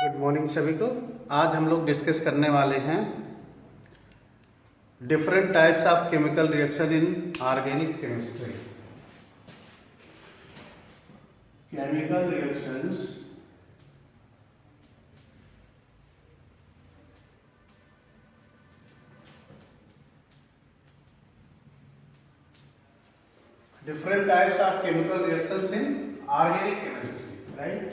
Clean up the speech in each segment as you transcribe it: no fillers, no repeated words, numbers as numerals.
Good morning सभी को। आज हम लोग डिस्कस करने वाले हैं different types of chemical reaction in organic chemistry. Chemical reactions different types of chemical reactions in organic chemistry, right?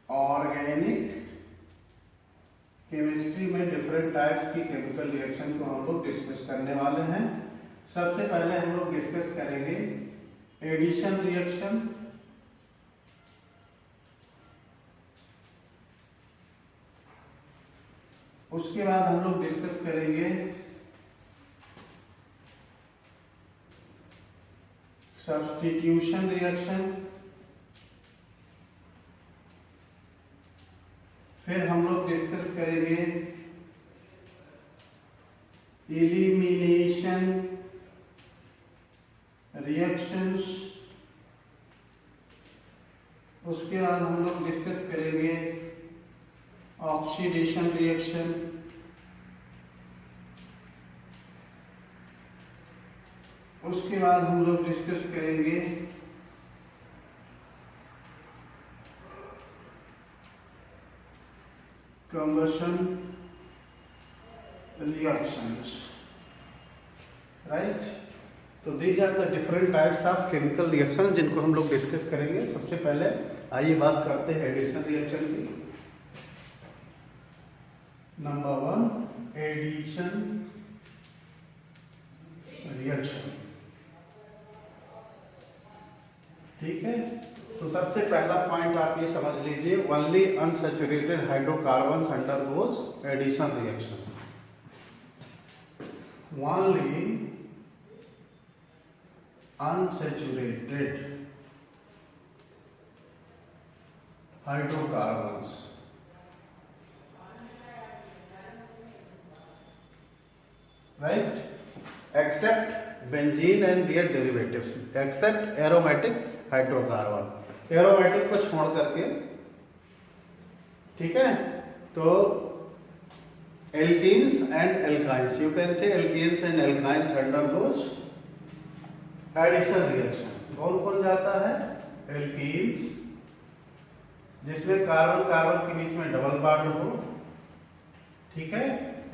Organic chemistry में डिफरेंट टाइप्स की केमिकल रिएक्शन को हम लोग डिस्कस करने वाले हैं। सबसे पहले हम लोग डिस्कस करेंगे एडिशन रिएक्शन, उसके बाद हम लोग डिस्कस करेंगे सब्स्टिट्यूशन रिएक्शन, फिर हम लोग डिस्कस करेंगे एलिमिनेशन रिएक्शंस, उसके बाद हम लोग डिस्कस करेंगे ऑक्सीडेशन रिएक्शन, उसके बाद हम लोग डिस्कस करेंगे कंबशन रिएक्शंस, राइट। तो these are the different types of chemical reaction जिनको हम लोग डिस्कस करेंगे। सबसे पहले आइए बात करते हैं एडिशन रिएक्शन की। नंबर 1 एडिशन रिएक्शन, ठीक है। तो सबसे पहला पॉइंट आप ये समझ लीजिए, only unsaturated hydrocarbons undergoes addition reaction. Only unsaturated hydrocarbons right except benzene and their derivatives, except aromatic hydrocarbon, aromatic को छोड़ करके, ठीक है। तो alkenes and alkynes, you can say alkenes and alkynes undergoes addition reaction. कौन कौन जाता है? एल्कीन्स जिसमें कार्बन कार्बन के बीच में डबल बॉन्ड हो, ठीक है,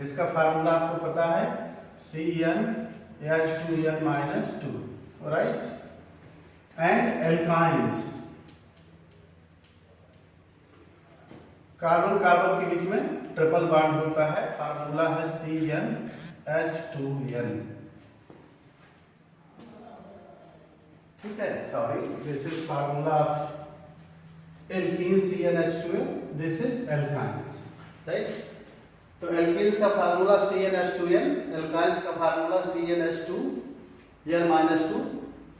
इसका फार्मूला आपको पता है CnH2n-2, right. And alkynes carbon carbon के बीच में ट्रिपल बॉन्ड होता है, फार्मूला है CnH2n, ठीक है। Sorry, this is formula of alkene CnH2n, this is alkynes, right. तो एल्कीन्स का फार्मूला CnH2n, एल्काइंस का formula CnH2n-2,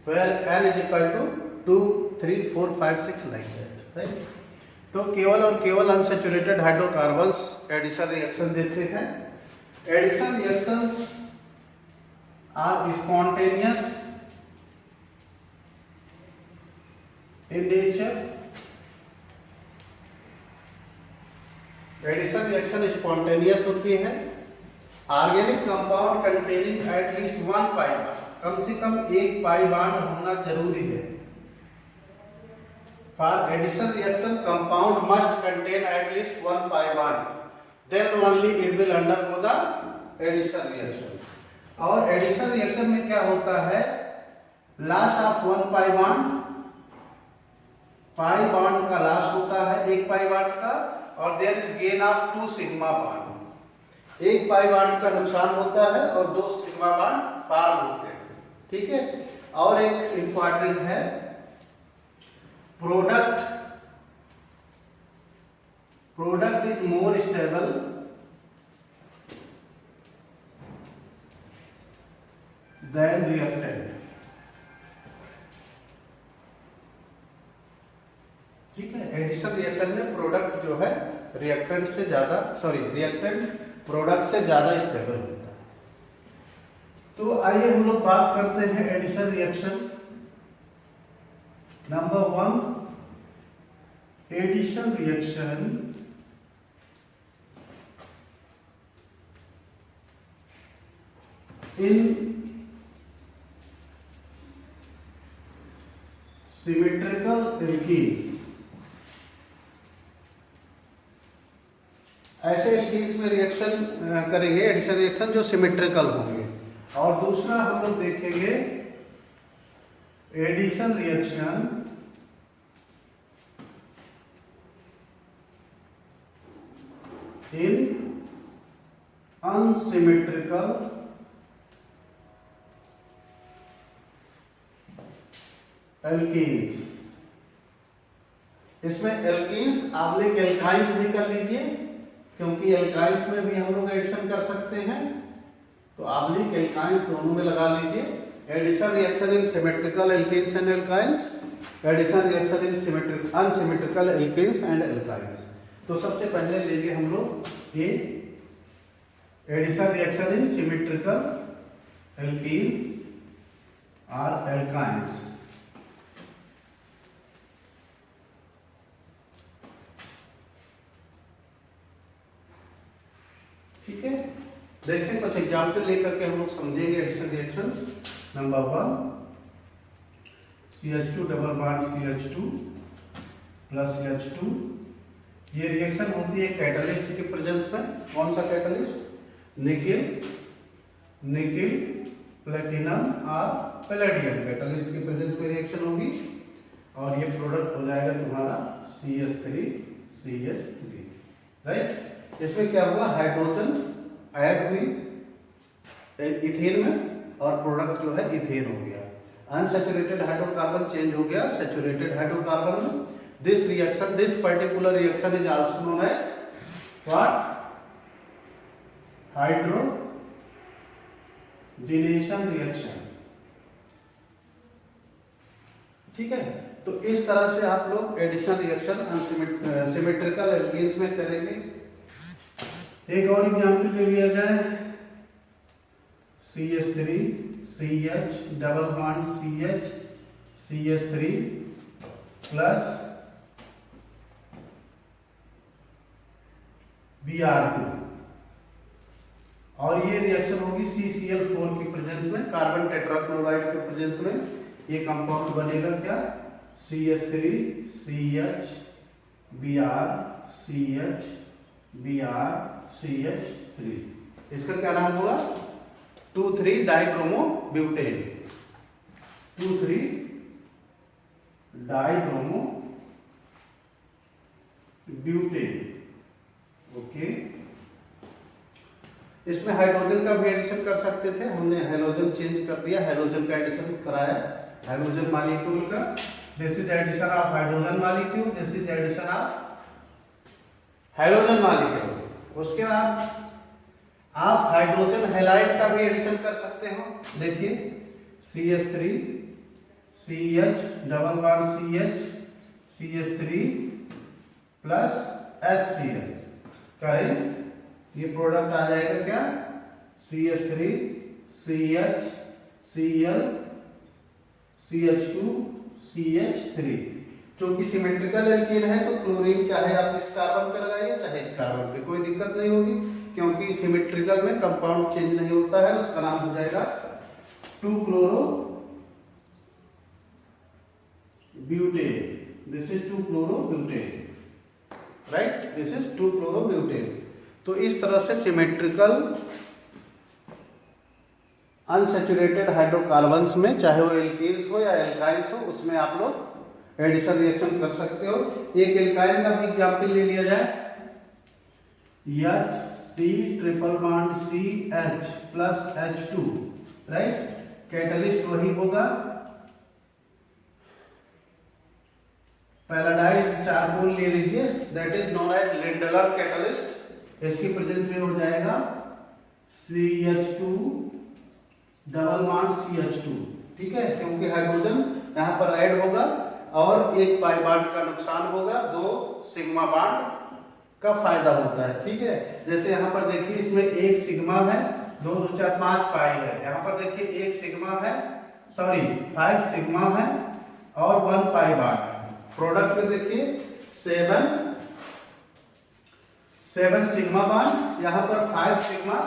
where n is equal to 2, 3, 4, 5, 6 like that, right? तो केवल और केवल अनसैचुरेटेड हाइड्रोकार्बन्स एडिशन रिएक्शन देते हैं। Addition reactions are spontaneous in nature. Addition reaction spontaneous होती है। Organic compound containing at least 1 pi bond, कम से कम 1 पाई बॉन्ड होना जरूरी है। For addition reaction compound must contain at least 1 pi bond, then only it will undergo the addition reaction. और addition reaction में क्या होता है? Loss of 1 pi bond, pi bond का लॉस होता है 1 पाई बॉन्ड का, और there is gain of 2 sigma bond. 1 pi bond का नुकसान होता है और 2 सिग्मा बॉन्ड फॉर्म होते हैं, ठीक है। और एक इंपॉर्टेंट है product is more stable then reactant, ठीक है। एडिशन रिएक्शन में प्रोडक्ट जो है रिएक्टेंट से ज्यादा, रिएक्टेंट प्रोडक्ट से ज्यादा स्टेबल होता है। तो आइए हम लोग बात करते हैं addition reaction. Number 1 addition reaction in symmetrical alkenes, ऐसे एल्कीन्स में रिएक्शन करेंगे एडिशन रिएक्शन जो सिमेट्रिकल होंगे। और दूसरा हम लोग देखेंगे addition reaction in unsymmetrical alkenes. इसमें एल्कीन्स आप लोग एल्काइंस भी कर लीजिए, क्योंकि एल्काइंस में भी हम लोग एडिशन कर सकते हैं, तो आप लोग एल्काइंस दोनों में लगा लीजिए। Addition reaction in symmetrical alkenes and alkynes, addition reaction in unsymmetrical alkenes and alkynes. तो सबसे पहले लेंगे हम लोग ये addition reaction in symmetrical alkenes और एल्काइंस। ठीक है, देखें कुछ एग्जाम्पल लेकर के हम लोग समझेंगे addition reactions. Number 1, CH2 double bond CH2 plus CH2। ये रिएक्शन होती है कैटलिस्ट के प्रेजेंस में। कौन सा कैटलिस्ट? निकिल, निकिल, प्लेटिनम और पैलेडियम कैटलिस्ट के प्रेजेंस में रिएक्शन होगी, और ये प्रोडक्ट हो जाएगा तुम्हारा CH3 CH3, राइट। इसमें क्या हुआ, हाइड्रोजन ऐड हुई इथेन में और प्रोडक्ट जो है इथेन हो गया। अनसैचुरेटेड हाइड्रोकार्बन चेंज हो गया सैचुरेटेड हाइड्रोकार्बन में। This reaction, this particular reaction is also known as what? Hydrogenation reaction. ठीक है, तो इस तरह से आप लोग एडिशन रिएक्शन सिमेट्रिकल एल्कीन्स में करेंगे। एक और एग्जाम्पल ले लिया जाए, CH3 CH double bond CH CH3 plus Br2, और ये रिएक्शन होगी CCl4 की प्रेजेंस में, कार्बन टेट्राक्लोराइड के प्रेजेंस में। ये कंपाउंड बनेगा क्या? CH3 CH Br CH Br CH3। इसका क्या नाम होगा? 2,3 dibromo butane, 2,3 dibromo butane. Okay, इसमें हाइड्रोजन का भी एडिशन कर सकते थे, हमने हाइड्रोजन चेंज कर दिया, हाइड्रोजन का एडिशन कराया, हाइड्रोजन मॉलिक्यूल का। This is addition of hydrogen molecule, this is addition of hydrogen molecule. उसके बाद आप हाइड्रोजन हैलाइड का भी एडिशन कर सकते हो। देखिए CH3 CH double bond CH CH3 plus HCl करें, ये प्रोडक्ट आ जाएगा क्या? CH3 CH Cl CH2 CH3। क्योंकि सिमेट्रिकल एल्कीन है तो क्लोरीन चाहे आप इस कार्बन पे लगाइए चाहे इस कार्बन पे, कोई दिक्कत नहीं होगी, क्योंकि सिमेट्रिकल में कंपाउंड चेंज नहीं होता है। उसका नाम हो जाएगा 2-chloro butane. This is 2-chloro butane, right, this is 2-chloro butane. तो इस तरह से सिमेट्रिकल अनसैचुरेटेड हाइड्रोकार्बन्स में, चाहे वो एल्कीन्स हो या एल्काइंस हो, उसमें आप लोग एडिशन रिएक्शन कर सकते हो। एक एल्काइन का भी एग्जाम्पल ले लिया जाए, HC triple bond CH plus H2, right. Catalyst वही होगा, पैराडाइज्ड चारकोल ले लीजिए, that is known as Lindlar catalyst. इसकी प्रेजेंस में हो जाएगा CH2 डबल बॉन्ड CH2, ठीक है, क्योंकि हाइड्रोजन यहां पर ऐड होगा और एक पाई बॉन्ड का नुकसान होगा, 2 सिग्मा बॉन्ड का फायदा होता है। ठीक है, जैसे यहाँ पर देखिए इसमें 1 सिग्मा है, 2 2 4 5 पाई है, यहाँ पर देखिए 1 सिग्मा है, सॉरी 5 सिग्मा है और 1 पाई बॉन्ड है। प्रोडक्ट में देखिए 7 सिग्मा बॉन्ड, यहाँ पर 5 सिग्मा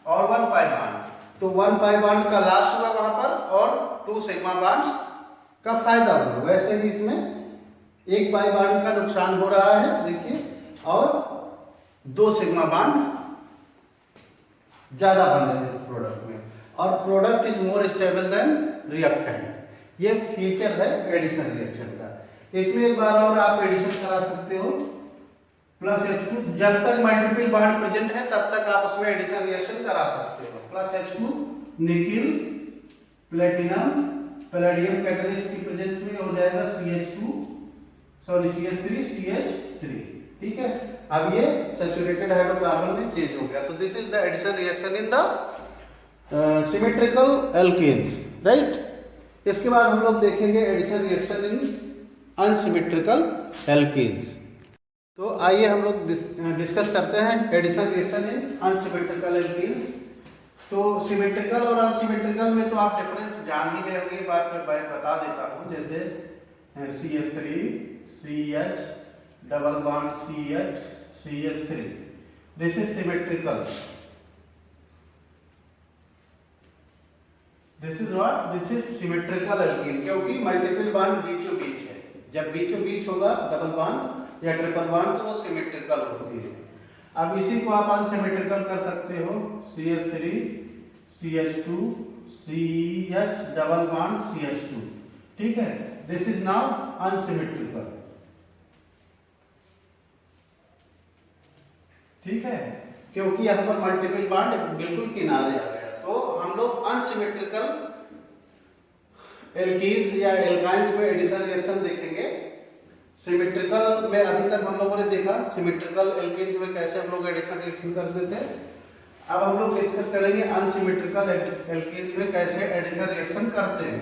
और 1 पाई बॉन्ड। तो 1 पाई बॉन्ड का लॉस हुआ वहां पर और 2 सिग्मा बॉन्ड्स का फायदा हुआ। वैसे ही इसमें 1 पाई बॉन्ड का नुकसान हो रहा है देखिए, और 2 सिग्मा बॉन्ड ज्यादा बन रहे हैं प्रोडक्ट में, और product is more stable then reactant. ये फीचर है एडिशन रिएक्शन का। इसमें एक बार और आप एडिशन करा सकते हो +H2, जब तक मल्टीपल बॉन्ड प्रेजेंट है तब तक आप उसमें एडिशन रिएक्शन करा सकते हो। +H2 nickel platinum palladium catalyst की प्रेजेंस में हो जाएगा CH3 ठीक है। अब ये सैचुरेटेड हाइड्रोकार्बन में चेंज हो गया। तो this is the addition reaction in the symmetrical alkenes, right. इसके बाद हम लोग देखेंगे addition reaction in unsymmetrical alkenes. तो आइए हम लोग डिस्कस करते हैं addition reaction in unsymmetrical alkenes. तो सिमेट्रिकल और अनसिमेट्रिकल में तो आप डिफरेंस जान ही गए होंगे, बात मैं बता देता हूं। जैसे CH3 CH double bond CH CH3, this is symmetrical. This is what, this is symmetrical alkene, क्योंकि मल्टीपल बॉन्ड बीचों बीच है। जब बीचों बीच होगा डबल बॉन्ड या ट्रिपल बॉन्ड तो वो सिमेट्रिकल होती है। अब इसी को आप अनसिमेट्रिकल कर सकते हो, CH3 CH2 CH double bond CH2, ठीक है। दिस इज नाउ अनसिमेट्रिकल, ठीक है, क्योंकि यहाँ पर मल्टीपल बॉन्ड बिल्कुल किनारे आ गया। तो हम लोग अनसिमेट्रिकल एल्कीन्स या एल्काइंस में एडिशन रिएक्शन देखेंगे। सिमेट्रिकल में अभी तक हम लोगों ने देखा सिमेट्रिकल एल्कीन्स में कैसे हम लोग एडिशन रिएक्शन करते थे। अब हम लोग डिस्कस करेंगे अनसिमेट्रिकल एल्कीन्स में कैसे एडिशन रिएक्शन करते हैं,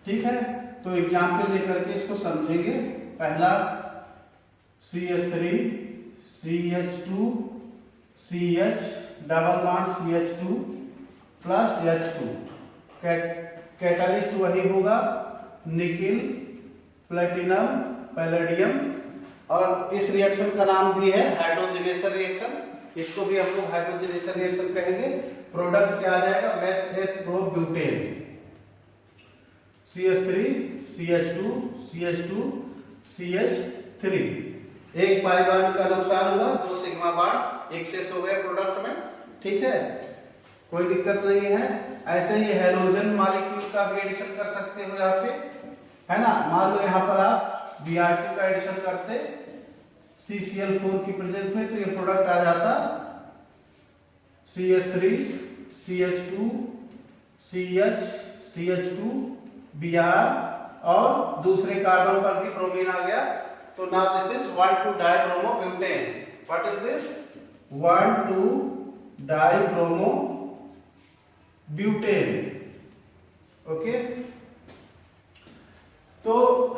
ठीक है। तो एग्जाम्पल लेकर के इसको समझेंगे। पहला CH3 CH2 CH double bond CH2 plus H2, catalyst वही होगा निकिल प्लेटिनम पैलेडियम, और इस रिएक्शन का नाम भी है हाइड्रोजनेशन रिएक्शन। इसको भी हम लोग हाइड्रोजनेशन रिएक्शन कहेंगे। प्रोडक्ट क्या आ जाएगा, मेथप्रोब्यूटेन। CH3 CH2 CH2 CH3, 1 pi bond का नुकसान हुआ, 2 सिग्मा बॉन्ड एक्सेस हो गए प्रोडक्ट में, ठीक है, कोई दिक्कत नहीं है। ऐसे ही हेलोजन मॉलिक्यूल का भी एडिशन कर सकते हो यहाँ पे, है ना। मान लो यहाँ पर आप Br2 का एडिशन करते CCl4 की प्रेजेंस में, तो ये प्रोडक्ट आ जाता CH3 CH2 CH CH2 Br, और दूसरे कार्बन पर भी ब्रोमीन आ गया। तो नाउ दिस इज 1,2-डाइब्रोमोब्यूटेन। व्हाट इज दिस, 1,2-डाइब्रोमोब्यूटेन, ओके। तो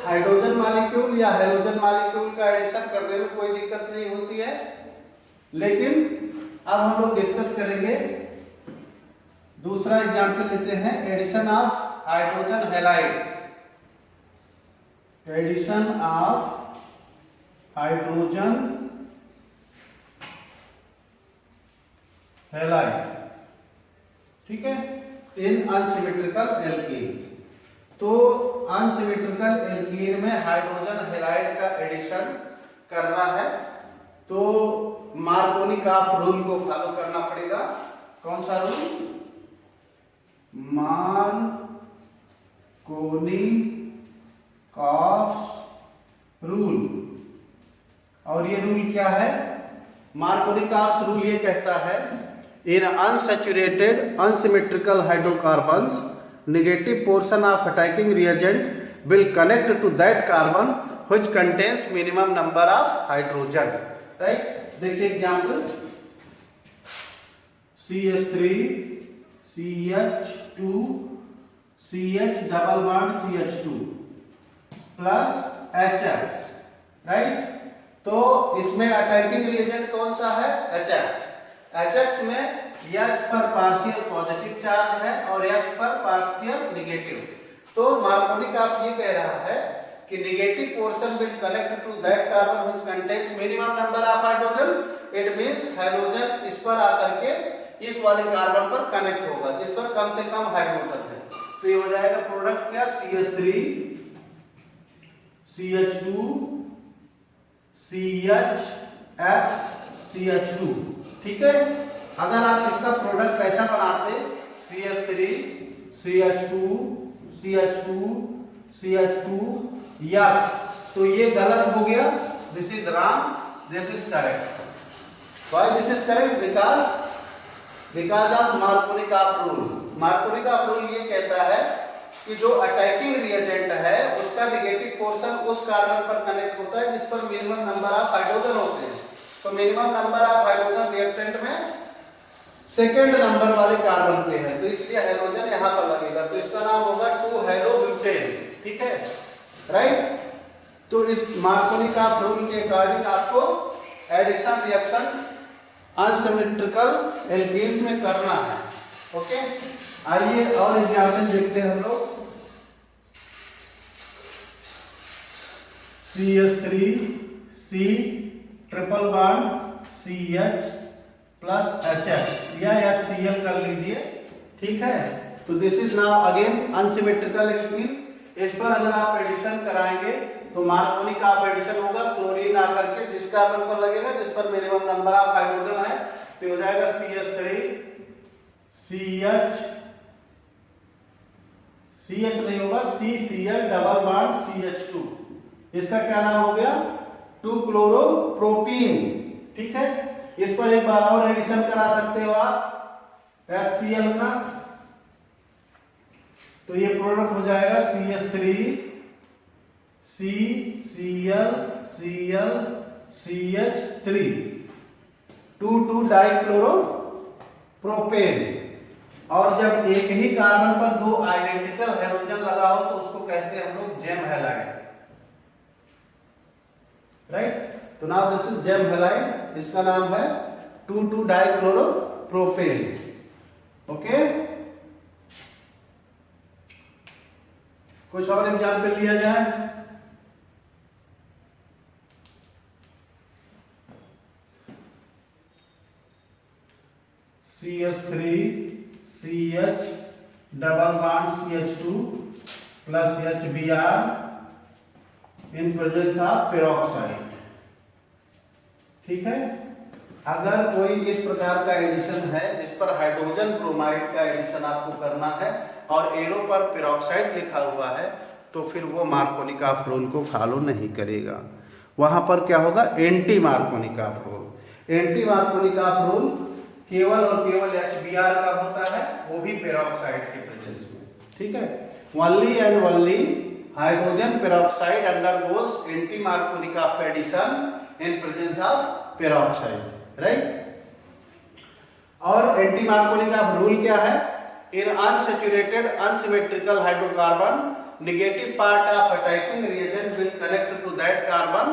हाइड्रोजन मॉलिक्यूल या हेलोजन मॉलिक्यूल का एडिशन करने में कोई दिक्कत नहीं होती है। लेकिन अब हम लोग डिस्कस करेंगे, दूसरा एग्जांपल लेते हैं, addition of hydrogen halide. Addition of hydrogen halide, ठीक है, इन अनसिमेट्रिकल एल्कीन्स। तो अनसिमेट्रिकल एल्कीन में हाइड्रोजन हैलाइड का एडिशन करना है तो मार्कोनिकॉफ रूल को फॉलो करना पड़ेगा। कौन सा रूल, मार्कोनिकॉफ रूल। और ये रूल क्या है, मार्कोनिकॉफ रूल ये कहता है, in unsaturated unsymmetrical hydrocarbons negative portion of attacking reagent will connect to that carbon which contains minimum number of hydrogen, right। देखिए example, CH3 CH2 CH double bond CH2 plus HX, right. तो इसमें attacking reagent कौन सा है, HX। HX में H पर partial positive charge है और X पर पार्शियल नेगेटिव। तो मार्कोनिकॉफ ये कह रहा है कि negative portion will connect to that carbon which contains minimum number of hydrogen, it means hydrogen इस पर आकर के इस वाले कार्बन पर कनेक्ट होगा जिस पर कम से कम हाइड्रोजन है। तो ये हो जाएगा प्रोडक्ट क्या, CH3 CH2 CHX CH2। ठीक है, अगर आप इसका प्रोडक्ट कैसा बनाते CH3 CH2 CH2 CH2 X, तो ये गलत हो गया, this is wrong, this is correct. Why this is correct? Because of Markovnikov rule. Markovnikov rule ये कहता है कि जो अटैकिंग रिएजेंट है उसका नेगेटिव पोर्शन उस कार्बन पर कनेक्ट होता है जिस पर मिनिमम नंबर ऑफ हाइड्रोजन होते हैं। तो minimum number of hydrogen reactant में सेकेंड नंबर वाले कार्बन पे है, तो इसलिए हाइड्रोजन यहाँ पर लगेगा, तो इसका नाम होगा 2-हेलोब्यूटेन। ठीक है, राइट। तो इस मार्कोनिकॉफ रूल के अकॉर्डिंग आपको एडिशन रिएक्शन अनसिमेट्रिकल एल्केन्स में करना है। ओके, आइए और एग्जाम्पल देखते हैं हम लोग। CH3 C triple bond CH plus HX या HCl कर लीजिए। ठीक है, तो this is now again unsymmetrical alkene. इस पर अगर आप एडिशन कराएंगे तो मार्कोनिकॉफ एडिशन होगा, क्लोरीन आकर के जिस कार्बन पर लगेगा जिस पर मिनिमम नंबर ऑफ हाइड्रोजन है, तो हो जाएगा CH3 CH नहीं होगा CCl डबल बॉन्ड CH2, इसका क्या नाम हो गया 2-क्लोरोप्रोपीन। ठीक है, इस पर एक बार और एडिशन करा सकते हो आप HCl का, तो ये प्रोडक्ट हो जाएगा CH3 CCl Cl CH3 2,2-डाइक्लोरोप्रोपेन। और जब एक ही कार्बन पर दो आइडेंटिकल हाइड्रोजन लगा हो तो उसको कहते हैं हम लोग जेम हैलाइड, राइट। तो now this is gem halide, इसका नाम है 2,2-डाइक्लोरोप्रोपेन। ओके, कुछ और एग्जाम्पल लिया जाए। CH3 CH double bond CH2 plus HBr in presence of peroxide. ठीक है, अगर कोई इस प्रकार का एडिशन है जिस पर हाइड्रोजन ब्रोमाइड का एडिशन आपको करना है और एरो पर पेरोक्साइड लिखा हुआ है, तो फिर वो मार्कोनिकॉफ रूल को फॉलो नहीं करेगा। वहां पर क्या होगा, anti Markovnikov rule. Anti Markovnikov rule केवल और केवल HBr का होता है, वो भी पेरोक्साइड के प्रेजेंस में। ठीक है, only and only hydrogen peroxide undergoes anti Markovnikov addition in presence of peroxide, right. और एंटी मार्कोनिकॉफ रूल क्या है, in unsaturated unsymmetrical hydrocarbon negative part of attacking reagent will connect to that carbon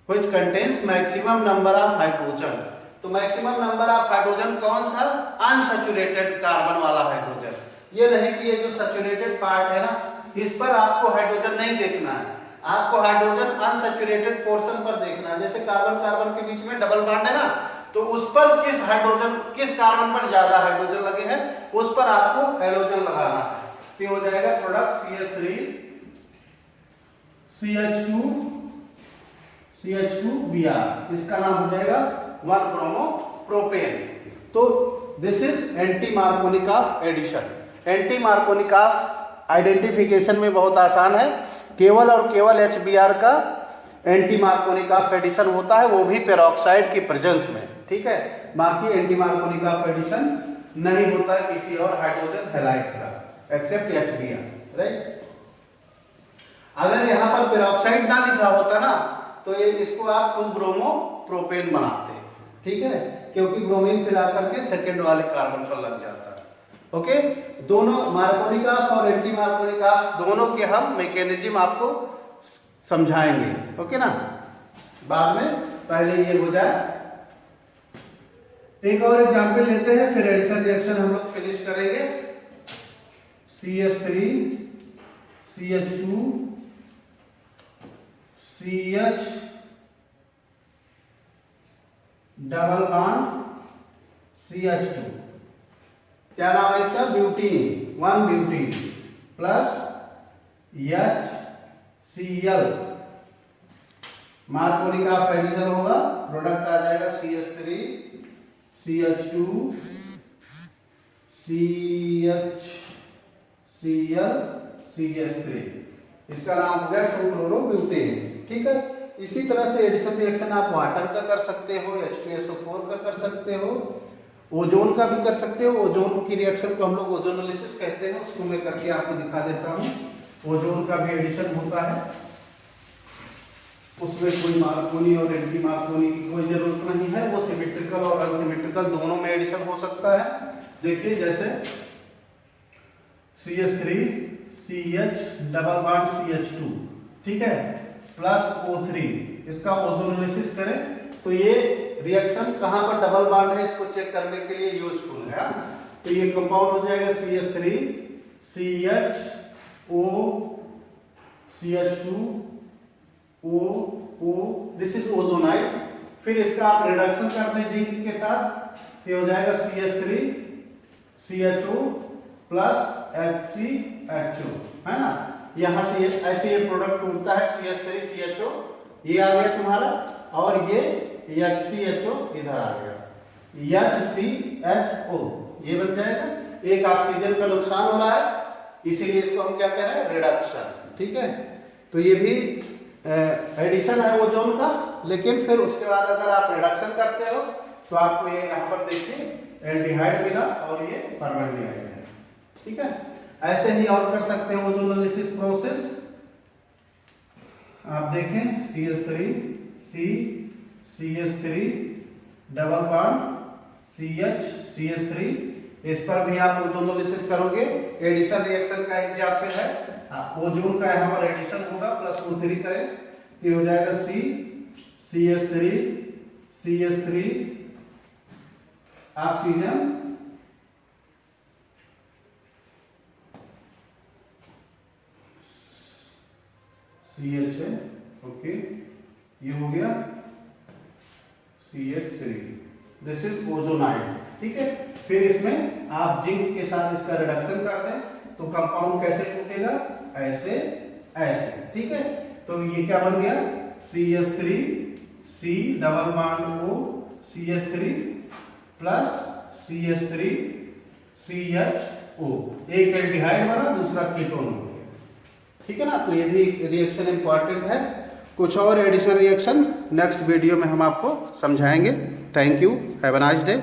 which contains maximum number of hydrogen. तो maximum number of hydrogen कौन सा, unsaturated carbon वाला hydrogen. ये नहीं कि ये जो सैचुरेटेड पार्ट है ना, इस पर आपको हाइड्रोजन नहीं देखना है, आपको हाइड्रोजन अनसैचुरेटेड पोर्शन पर देखना है। जैसे कार्बन कार्बन के बीच में डबल बॉन्ड है ना, तो उस पर किस कार्बन पर ज्यादा हाइड्रोजन लगे हैं उस पर आपको हाइड्रोजन लगाना है। तो हो जाएगा प्रोडक्ट CH3 CH2Br, इसका नाम हो जाएगा 1-ब्रोमोप्रोपेन। तो this is anti Markovnikov addition. Anti Markovnikov identification में बहुत आसान है, केवल और केवल HBr का एंटी मार्कोनिकॉफ एडिशन होता है, वो भी पेरोक्साइड की प्रेजेंस में। ठीक है, बाकी एंटी मार्कोनिकॉफ एडिशन नहीं होता है किसी और हाइड्रोजन हैलाइड का एक्सेप्ट HBr, राइट। अगर यहाँ पर पेरोक्साइड ना लिखा होता ना तो ये इसको आप 2-ब्रोमोप्रोपेन बनाते। ठीक है, क्योंकि ब्रोमीन फिर आकर के सेकेंड वाले कार्बन पर लग जाता है। ओके, दोनों मार्कोनिकॉफ और एंटी मार्कोनिकॉफ दोनों के हम मैकेनिज्म आपको समझाएंगे। ओके ना, बाद में, पहले ये हो जाए। एक और एग्जाम्पल लेते हैं, फिर एडिशन रिएक्शन हम लोग फिनिश करेंगे। CH3 CH2 CH double bond CH2, क्या नाम है इसका, butene, 1 butene plus HCl, Markovnikov का एडिशन होगा, प्रोडक्ट आ जाएगा CH3 CH2 CHCl CH3, इसका नाम हो गया 2-chloro-butane। ठीक है, इसी तरह से एडिशन रिएक्शन आप वाटर का कर सकते हो, H2SO4 का कर सकते हो, ओजोन का भी कर सकते हो। ओजोन की रिएक्शन को हम लोग ओजोनोलिसिस कहते हैं, उसको मैं करके आपको दिखा देता हूँ। ओजोन का भी एडिशन होता है, उसमें कोई मार्कोनी और एंटी मार्कोनी की कोई जरूरत नहीं है, वो सिमेट्रिकल और अनसिमेट्रिकल दोनों में एडिशन हो सकता है। देखिए जैसे CH3 CH double bond CH2, ठीक है, प्लस O3, इसका ओजोनोलिसिस करें तो ये रिएक्शन कहां पर डबल बॉन्ड है इसको चेक करने के लिए यूजफुल है। तो ये कंपाउंड हो जाएगा CH3 CHO CH2 O, this is ozonide. फिर इसका आप रिडक्शन कर दें जिंक के साथ, ये हो जाएगा CH3 CHO प्लस HCHO, है ना। यहां से ऐसे ये प्रोडक्ट टूटता है, CH3 CHO ये आ गया तुम्हारा, और ये HCHO इधर आ गया, HCHO ये बन जाएगा। एक ऑक्सीजन का नुकसान हो रहा है, इसीलिए इसको हम क्या कह रहे हैं, रिडक्शन। ठीक है, तो ये भी एडिशन है ओजोन का, लेकिन फिर उसके बाद अगर आप रिडक्शन करते हो तो आपको ये यहाँ पर देखिए एल्डिहाइड मिला और ये फॉर्मल्डिहाइड है। ठीक है, ऐसे ही और कर सकते हो ओजोनोलिसिस प्रोसेस। आप देखें CH3 CH3 double bond CH CH3, इस पर भी आप ओजोनोलिसिस करोगे। एडिशन रिएक्शन का एग्जाम्पल है, ओजोन का यहाँ पर एडिशन होगा, प्लस O3 करें तो हो जाएगा CH3 CH3 ऑक्सीजन CH है, ओके, ये हो गया CH3, दिस इज ओजोनाइड। ठीक है, फिर इसमें आप जिंक के साथ इसका रिडक्शन कर दें तो कंपाउंड कैसे टूटेगा, ऐसे ऐसे। ठीक है, तो ये क्या बन गया, CH3 C double bond O CH3 plus CH3 CHO, एक एल्डिहाइड बना, दूसरा कीटोन हो गया। ठीक है ना, तो ये भी रिएक्शन इंपॉर्टेंट है। कुछ और एडिशन रिएक्शन नेक्स्ट वीडियो में हम आपको समझाएंगे। Thank you, have a nice day.